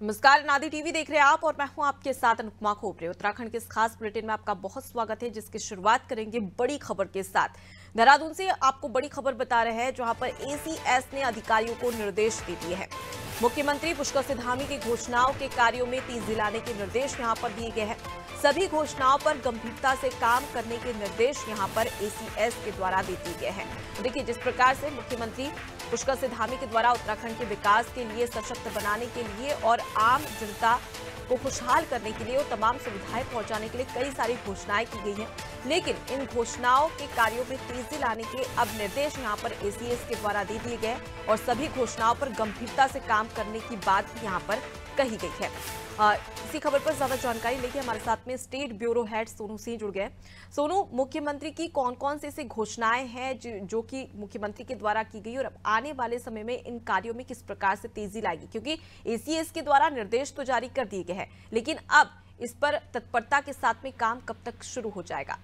नमस्कार, नादी टीवी देख रहे हैं आप और मैं हूं आपके साथ अनुपमा खोपरे। उत्तराखंड के इस खास बुलेटिन में आपका बहुत स्वागत है, जिसकी शुरुआत करेंगे बड़ी खबर के साथ। देहरादून से आपको बड़ी खबर बता रहे हैं, जहां पर एसीएस ने अधिकारियों को निर्देश दे दिए हैं। मुख्यमंत्री पुष्कर सिंह धामी की घोषणाओं के कार्यों में तेजी लाने के निर्देश यहां पर दिए गए हैं। सभी घोषणाओं पर गंभीरता से काम करने के निर्देश यहां पर एसीएस के द्वारा दे दिए गए हैं। देखिए, जिस प्रकार से मुख्यमंत्री पुष्कर सिंह धामी के द्वारा उत्तराखंड के विकास के लिए, सशक्त बनाने के लिए और आम जनता को खुशहाल करने के लिए और तमाम सुविधाएं पहुंचाने के लिए कई सारी घोषणाएं की गई हैं, लेकिन इन घोषणाओं के कार्यों में तेजी लाने के अब निर्देश यहां पर एसीएस के द्वारा दे दिए गए और सभी घोषणाओं पर गंभीरता से काम करने की बात भी यहां पर कही गई है। इसी खबर पर ज्यादा जानकारी लेके हमारे साथ में state bureau head Sonu Singh जुड़ गए। सोनू, मुख्यमंत्री की कौन कौन से ऐसी घोषणाएं हैं जो कि मुख्यमंत्री के द्वारा की गई और अब आने वाले समय में इन कार्यों में किस प्रकार से तेजी लाएगी? क्योंकि एसीएस के द्वारा निर्देश तो जारी कर दिए गए हैं, लेकिन अब इस पर तत्परता के साथ में काम कब तक शुरू हो जाएगा?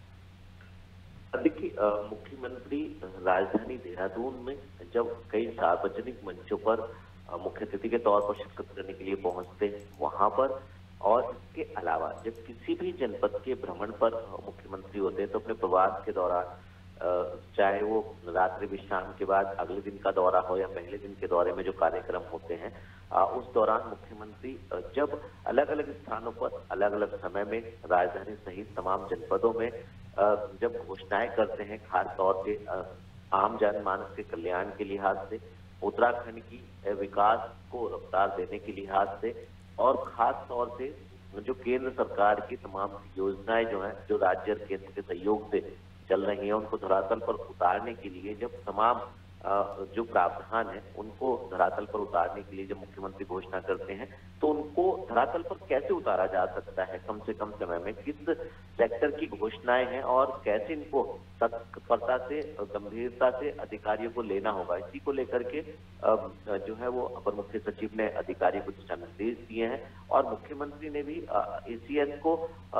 देखिए, मुख्यमंत्री राजधानी देहरादून में जब कई सार्वजनिक मंचों पर मुख्य अतिथि के तौर पर शिरकत करने के लिए पहुंचते हैं, वहां पर और इसके अलावा जब किसी भी जनपद के भ्रमण पर मुख्यमंत्री होते हैं तो अपने प्रवास के दौरान, चाहे वो रात्रि विश्राम के बाद अगले दिन का दौरा हो या पहले दिन के दौरे में जो कार्यक्रम होते हैं, उस दौरान मुख्यमंत्री जब अलग अलग स्थानों पर अलग अलग समय में राजधानी सहित तमाम जनपदों में जब घोषणाएं करते हैं, खास तौर से आम जनमानस के कल्याण के लिहाज से, उत्तराखंड की विकास को रफ्तार देने के लिहाज से और खास तौर से जो केंद्र सरकार की तमाम योजनाएं जो हैं, जो राज्य और केंद्र के सहयोग से चल रही हैं, उनको धरातल पर उतारने के लिए जब तमाम जो प्रावधान है उनको धरातल पर उतारने के लिए जब मुख्यमंत्री घोषणा करते हैं, तो उनको धरातल पर कैसे उतारा जा सकता है, कम से कम समय में किस सेक्टर की घोषणाएं हैं और कैसे इनको तत्परता से, गंभीरता से अधिकारियों को लेना होगा, इसी को लेकर के जो है वो अपर मुख्य सचिव ने अधिकारियों को दिशा निर्देश दिए हैं। और मुख्यमंत्री ने भी एसीएस को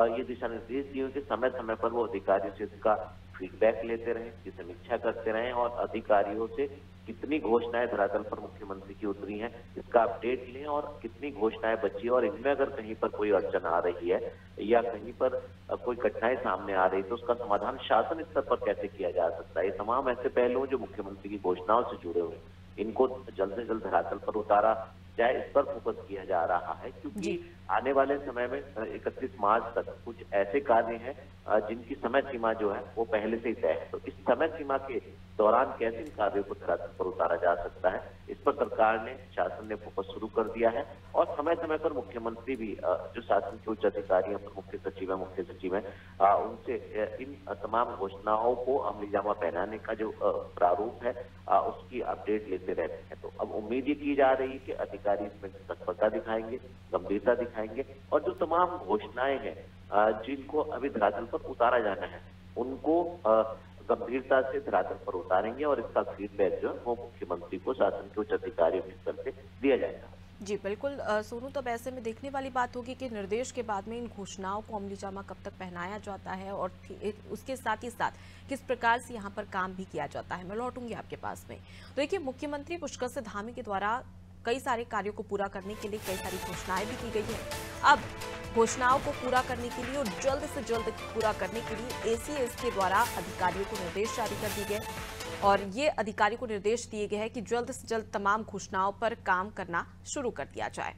ये दिशा निर्देश दिए कि समय समय पर वो अधिकारियों से इसका फीडबैक लेते रहें, इसकी समीक्षा करते रहें और अधिकारियों से कितनी घोषणाएं धरातल पर मुख्यमंत्री की उतरी हैं इसका अपडेट लें और कितनी घोषणाएं बची और इनमें अगर कहीं पर कोई अड़चन आ रही है या कहीं पर कोई कठिनाई सामने आ रही है तो उसका समाधान शासन स्तर पर कैसे किया जा सकता है। ये तमाम ऐसे पहलू जो मुख्यमंत्री की घोषणाओं से जुड़े हुए हैं, इनको जल्द से जल्द धरातल पर उतारा जाए, इस पर फोकस किया जा रहा है। क्योंकि आने वाले समय में 31 मार्च तक कुछ ऐसे कार्य हैं जिनकी समय सीमा जो है वो पहले से ही तय है, तो इस समय सीमा के दौरान कैसे इन कार्यों को धरातल पर उतारा जा सकता है, इस पर सरकार ने, शासन ने फोकस शुरू कर दिया है। और समय समय पर मुख्यमंत्री भी जो शासन के उच्च अधिकारी हैं, मुख्य सचिव हैं, उनसे इन तमाम घोषणाओं को अमलीजामा पहनाने का जो प्रारूप है उसकी अपडेट लेते रहते हैं। तो अब उम्मीद ये की जा रही है कि अधिकारी इसमें तत्परता दिखाएंगे, गंभीरता दिखाएंगे और जो तमाम घोषणाएं हैं जिनको अभी धरातल पर उतारा जाना है उनको गंभीरता से धरातल पर उतारेंगे और इसका फीडबैक जो है वो मुख्यमंत्री को शासन के उच्च अधिकारियों के स्तर से दिया जाएगा। जी बिल्कुल सोनू, तब ऐसे में देखने वाली बात होगी कि निर्देश के बाद में इन घोषणाओं को अमलीजामा कब तक पहनाया जाता है और उसके साथ ही साथ किस प्रकार से यहाँ पर काम भी किया जाता है। मैं लौटूंगी आपके पास में। तो देखिए, मुख्यमंत्री पुष्कर सिंह धामी के द्वारा कई सारे कार्यों को पूरा करने के लिए कई सारी घोषणाएं भी की गई है। अब घोषणाओं को पूरा करने के लिए और जल्द से जल्द पूरा करने के लिए एसीएस के द्वारा अधिकारियों को निर्देश जारी कर दिए गए और ये अधिकारियों को निर्देश दिए गए हैं कि जल्द से जल्द तमाम घोषणाओं पर काम करना शुरू कर दिया जाए।